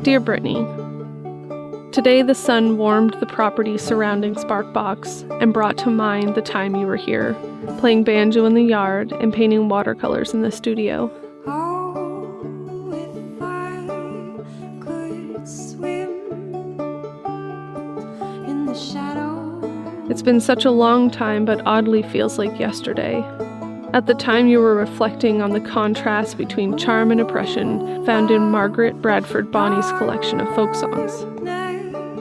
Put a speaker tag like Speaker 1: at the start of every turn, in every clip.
Speaker 1: Dear Brittany, today the sun warmed the property surrounding Sparkbox and brought to mind the time you were here, playing banjo in the yard and painting watercolors in the studio. It's been such a long time, but oddly feels like yesterday. At the time you were reflecting on the contrast between charm and oppression found in Margaret Bradford Bonney's collection of folk songs.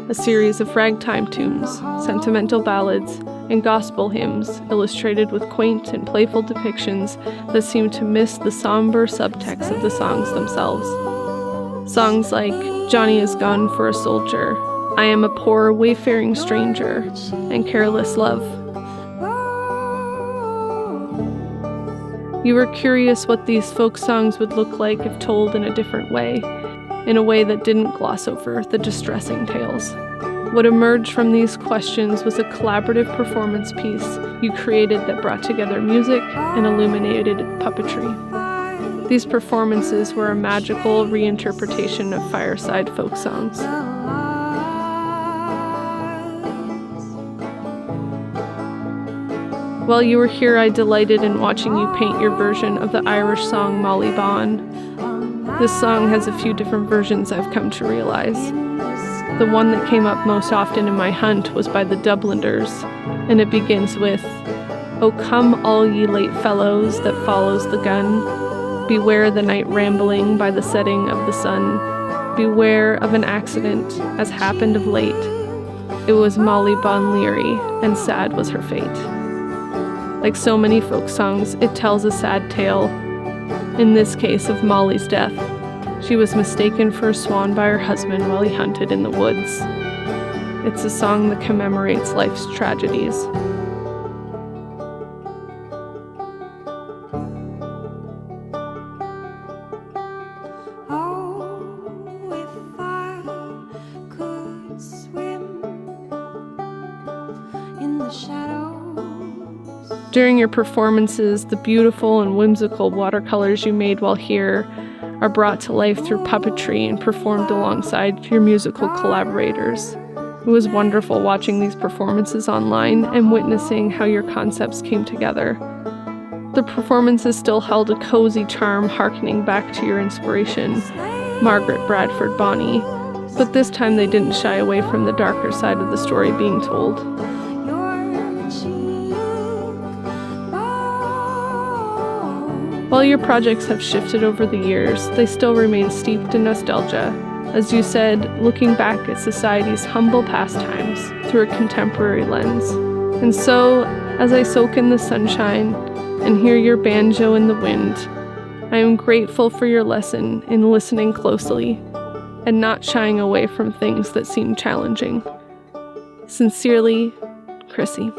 Speaker 1: A series of ragtime tunes, sentimental ballads, and gospel hymns illustrated with quaint and playful depictions that seem to miss the somber subtext of the songs themselves. Songs like Johnny is Gone for a Soldier, I Am a Poor Wayfaring Stranger, and Careless Love. You were curious what these folk songs would look like if told in a different way, in a way that didn't gloss over the distressing tales. What emerged from these questions was a collaborative performance piece you created that brought together music and illuminated puppetry. These performances were a magical reinterpretation of fireside folk songs. While you were here, I delighted in watching you paint your version of the Irish song Molly Bawn. This song has a few different versions I've come to realize. The one that came up most often in my hunt was by the Dubliners, and it begins with, "O come all ye late fellows that follows the gun, beware the night rambling by the setting of the sun, beware of an accident as happened of late. It was Molly Bawn Leary, and sad was her fate." Like so many folk songs, it tells a sad tale, in this case of Molly's death. She was mistaken for a swan by her husband while he hunted in the woods. It's a song that commemorates life's tragedies. During your performances, the beautiful and whimsical watercolors you made while here are brought to life through puppetry and performed alongside your musical collaborators. It was wonderful watching these performances online and witnessing how your concepts came together. The performances still held a cozy charm harkening back to your inspiration, Margaret Bradford Bonney, but this time they didn't shy away from the darker side of the story being told. While your projects have shifted over the years, they still remain steeped in nostalgia, as you said, looking back at society's humble pastimes through a contemporary lens. And so, as I soak in the sunshine and hear your banjo in the wind, I am grateful for your lesson in listening closely and not shying away from things that seem challenging. Sincerely, Chrissy.